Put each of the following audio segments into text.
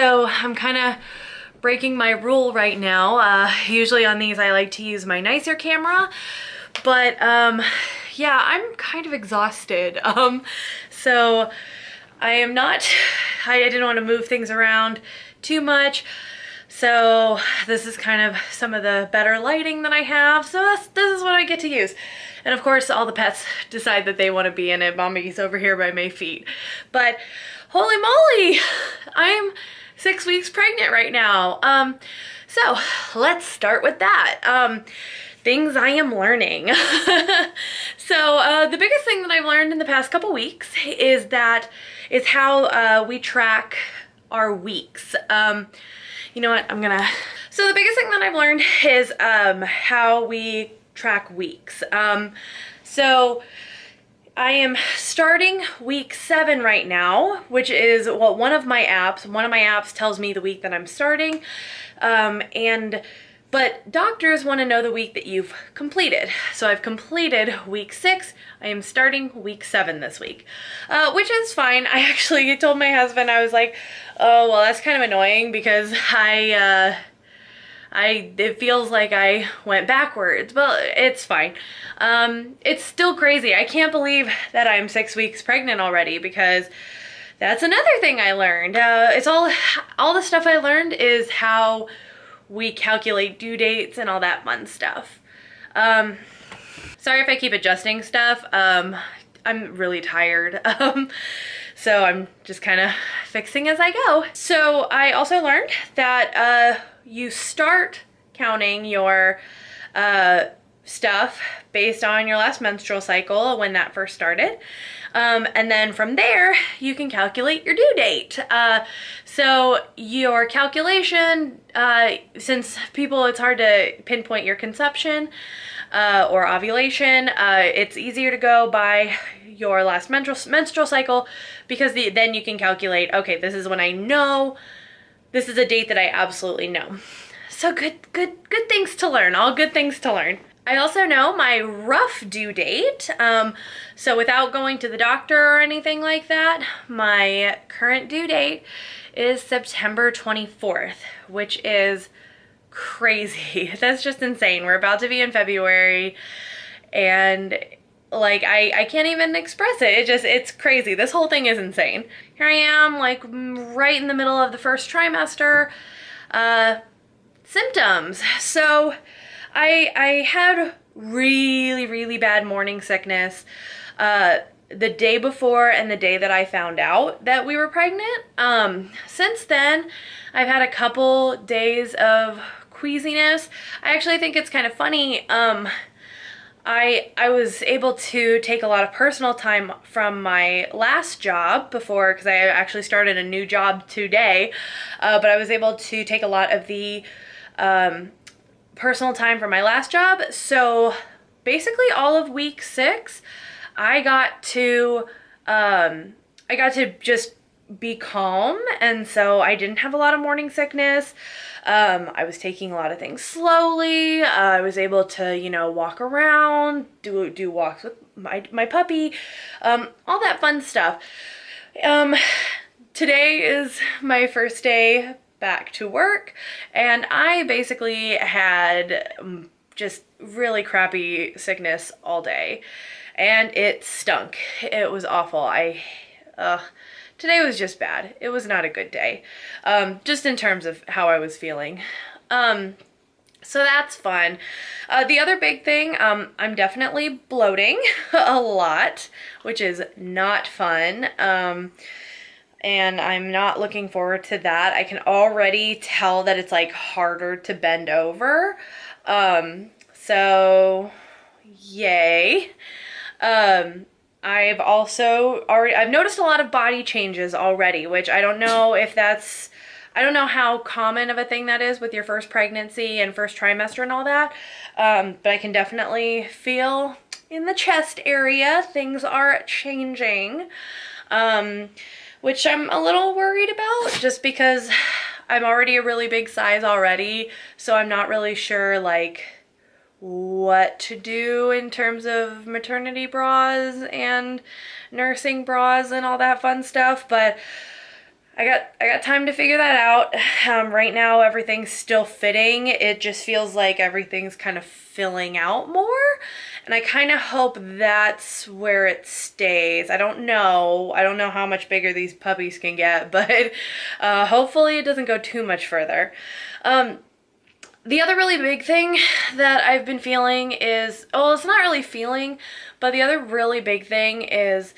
so I'm kind of breaking my rule right now. Usually on these I like to use my nicer camera, but yeah, I'm kind of exhausted. So I didn't want to move things around too much. So this is kind of some of the better lighting that I have. So this is what I get to use. And of course, all the pets decide that they want to be in it. Mommy's over here by my feet. But holy moly, I'm 6 weeks pregnant right now. So let's start with that. Things I am learning. So the biggest thing that I've learned in the past couple weeks is how we track our weeks. You know what, so the biggest thing that I've learned is how we track weeks. So I am starting week 7 right now, which is what one of my apps tells me the week that I'm starting. But doctors want to know the week that you've completed. So I've completed week 6. I am starting week 7 this week, which is fine. I actually told my husband, I was like, oh, well, that's kind of annoying because it feels like I went backwards, but it's fine. It's still crazy. I can't believe that I'm 6 weeks pregnant already, because that's another thing I learned. It's all the stuff I learned is how we calculate due dates and all that fun stuff. Sorry if I keep adjusting stuff. I'm really tired. So I'm just kind of fixing as I go. So I also learned that you start counting your stuff based on your last menstrual cycle, when that first started. And then from there, you can calculate your due date. So your calculation, since it's hard to pinpoint your conception or ovulation, it's easier to go by your last menstrual cycle, because then you can calculate, okay, this is when I know, this is a date that I absolutely know. So good things to learn, all good things to learn. I also know my rough due date. So without going to the doctor or anything like that, my current due date is September 24th, which is crazy. That's just insane. We're about to be in February, and like I can't even express it. It's crazy. This whole thing is insane. Here I am, like right in the middle of the first trimester symptoms. So I had really bad morning sickness the day before and the day that I found out that we were pregnant. Since then, I've had a couple days of queasiness. I actually think it's kind of funny. I was able to take a lot of personal time from my last job before, because I actually started a new job today, but I was able to take a lot of the personal time from my last job. So basically all of week 6, I got to just be calm, and so I didn't have a lot of morning sickness. I was taking a lot of things slowly. I was able to, walk around, do walks with my puppy, all that fun stuff. Today is my first day back to work, and I basically had just really crappy sickness all day, and it stunk. It was awful. Today was just bad. It was not a good day, just in terms of how I was feeling. So that's fun. The other big thing, I'm definitely bloating a lot, which is not fun. And I'm not looking forward to that. I can already tell that it's like harder to bend over. So yay. I've noticed a lot of body changes already, which I don't know how common of a thing that is with your first pregnancy and first trimester and all that. But I can definitely feel in the chest area things are changing, which I'm a little worried about, just because I'm already a really big size already. So I'm not really sure like what to do in terms of maternity bras and nursing bras and all that fun stuff. But I got time to figure that out. Right now everything's still fitting. It just feels like everything's kind of filling out more. And I kind of hope that's where it stays. I don't know. I don't know how much bigger these puppies can get, but hopefully it doesn't go too much further. The other really big thing that I've been feeling is, oh, it's not really feeling, but the other really big thing is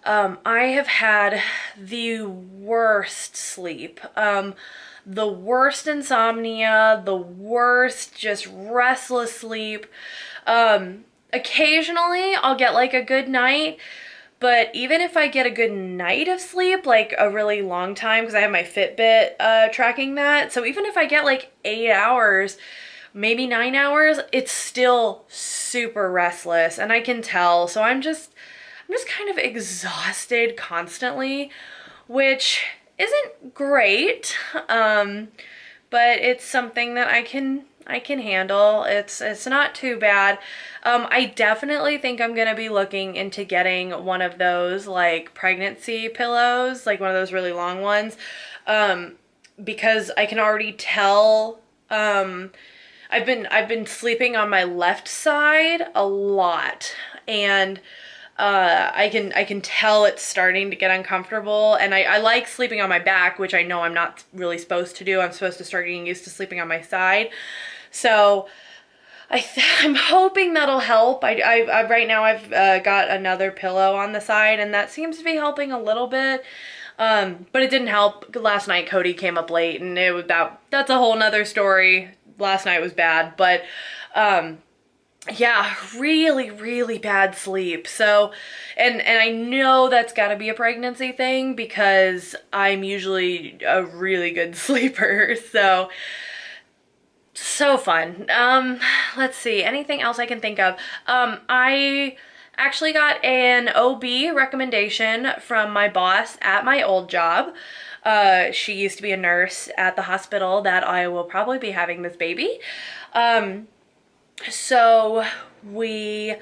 I have had the worst sleep, the worst insomnia, the worst just restless sleep. Occasionally I'll get like a good night, but even if I get a good night of sleep, like a really long time, because I have my Fitbit tracking that, so even if I get like 8 hours, maybe 9 hours, it's still super restless, and I can tell. So I'm just kind of exhausted constantly, which isn't great, but it's something that I can handle. It's not too bad. I definitely think I'm gonna be looking into getting one of those like pregnancy pillows, like one of those really long ones, because I can already tell. I've been sleeping on my left side a lot, and I can tell it's starting to get uncomfortable, and I like sleeping on my back, which I know I'm not really supposed to do. I'm supposed to start getting used to sleeping on my side. So I'm hoping that'll help. I right now I've got another pillow on the side, and that seems to be helping a little bit. But it didn't help. Last night Cody came up late, and it was that's a whole nother story. Last night was bad, but yeah, really, really bad sleep. So, and I know that's got to be a pregnancy thing because I'm usually a really good sleeper. So fun. Let's see, anything else I can think of? I actually got an OB recommendation from my boss at my old job. She used to be a nurse at the hospital that I will probably be having this baby. So we,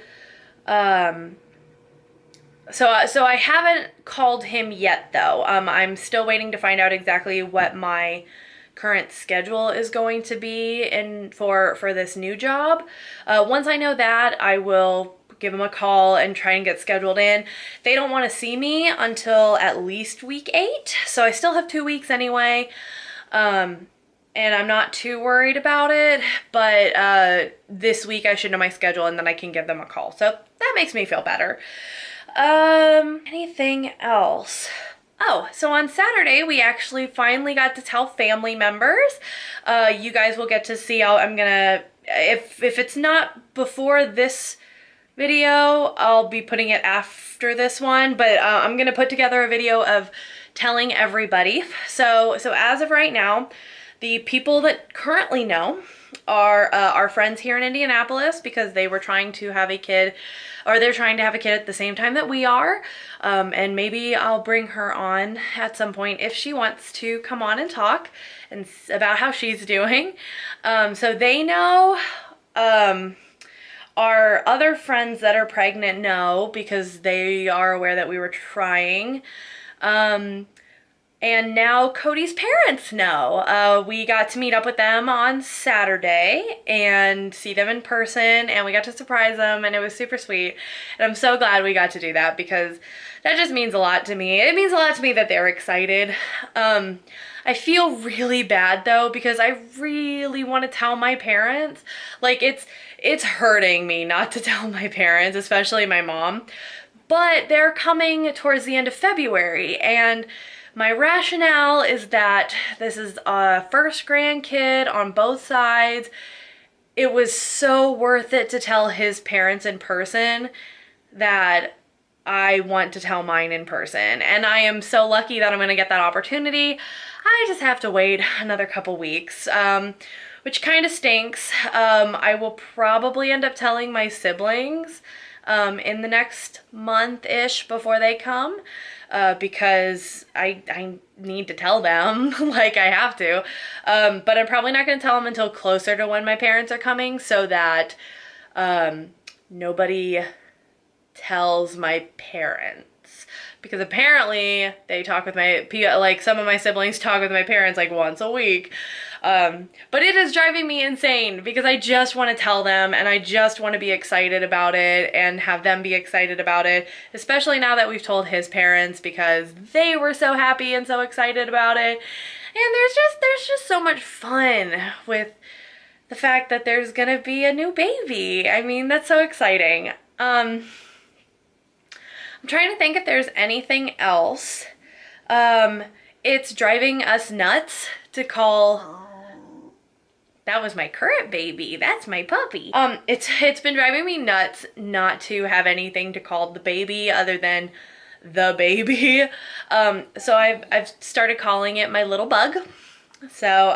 so I haven't called him yet though. I'm still waiting to find out exactly what my current schedule is going to be for this new job. Once I know that, I will give him a call and try and get scheduled in. They don't want to see me until at least week 8, so I still have 2 weeks anyway. And I'm not too worried about it, but this week I should know my schedule, and then I can give them a call. So that makes me feel better. Anything else? Oh, so on Saturday, we actually finally got to tell family members. You guys will get to see how I'm gonna, if it's not before this video, I'll be putting it after this one, but I'm gonna put together a video of telling everybody. So as of right now, the people that currently know are our friends here in Indianapolis, because they were trying to have a kid, or they're trying to have a kid at the same time that we are. And maybe I'll bring her on at some point if she wants to come on and talk and about how she's doing. So they know. Our other friends that are pregnant know, because they are aware that we were trying. And now Cody's parents know. We got to meet up with them on Saturday and see them in person, and we got to surprise them, and it was super sweet. And I'm so glad we got to do that, because that just means a lot to me. It means a lot to me that they're excited. I feel really bad though, because I really want to tell my parents. Like, it's hurting me not to tell my parents, especially my mom. But they're coming towards the end of February, and my rationale is that this is a first grandkid on both sides. It was so worth it to tell his parents in person that I want to tell mine in person. And I am so lucky that I'm going to get that opportunity. I just have to wait another couple weeks, which kind of stinks. I will probably end up telling my siblings in the next month-ish before they come. Because I need to tell them, like I have to. But I'm probably not going to tell them until closer to when my parents are coming, so that nobody tells my parents. parents, because apparently they talk with my, like some of my siblings talk with my parents like once a week. But it is driving me insane because I just want to tell them and I just want to be excited about it and have them be excited about it, especially now that we've told his parents because they were so happy and so excited about it. And there's just so much fun with the fact that there's gonna be a new baby. I mean, that's so exciting. I'm trying to think if there's anything else. It's driving us nuts to call... That was my current baby. That's my puppy. It's been driving me nuts not to have anything to call the baby other than the baby. So I've started calling it my little bug. So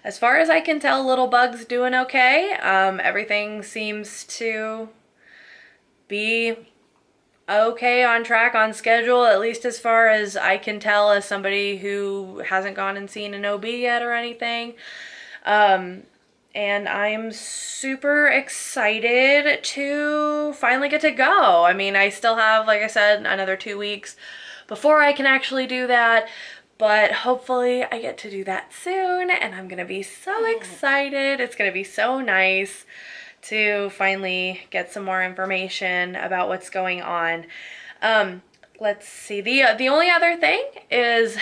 as far as I can tell, little bug's doing okay. Everything seems to be okay, on track, on schedule, at least as far as I can tell as somebody who hasn't gone and seen an OB yet or anything. And I'm super excited to finally get to go. I mean, I still have, like I said, another 2 weeks before I can actually do that, but hopefully I get to do that soon, and I'm gonna be so excited. It's gonna be so nice to finally get some more information about what's going on. Let's see, the only other thing is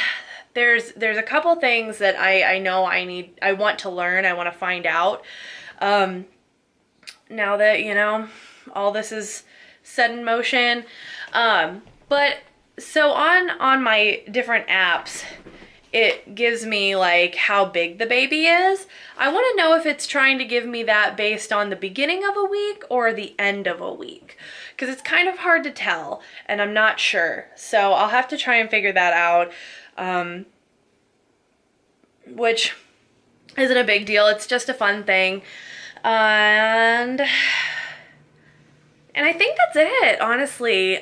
there's a couple things that I know I want to learn, I want to find out. Now that, you know, all this is set in motion. But so on my different apps, it gives me like how big the baby is. I want to know if it's trying to give me that based on the beginning of a week or the end of a week, because it's kind of hard to tell and I'm not sure. So I'll have to try and figure that out. Which isn't a big deal. It's just a fun thing. And I think that's it, honestly.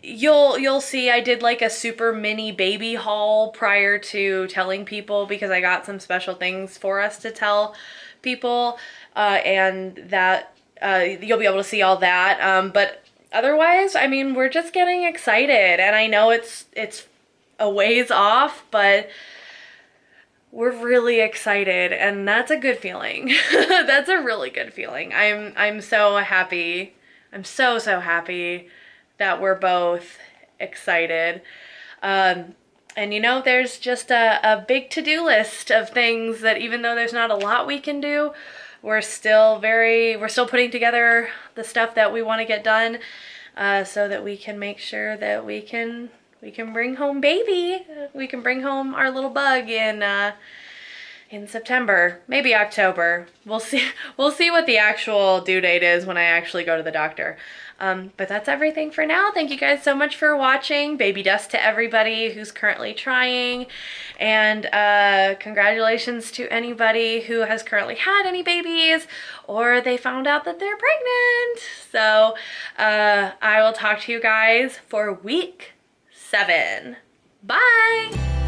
You'll see I did like a super mini baby haul prior to telling people because I got some special things for us to tell people, and that you'll be able to see all that. But otherwise, I mean, we're just getting excited, and I know it's a ways off, but we're really excited, and that's a good feeling. That's a really good feeling. I'm so happy. I'm so happy that we're both excited. And you know, there's just a big to-do list of things that even though there's not a lot we can do, we're still putting together the stuff that we want to get done, so that we can make sure that we can bring home baby. We can bring home our little bug in September, maybe October. We'll see what the actual due date is when I actually go to the doctor. But that's everything for now. Thank you guys so much for watching. Baby dust to everybody who's currently trying. And congratulations to anybody who has currently had any babies or they found out that they're pregnant. So I will talk to you guys for week 7. Bye!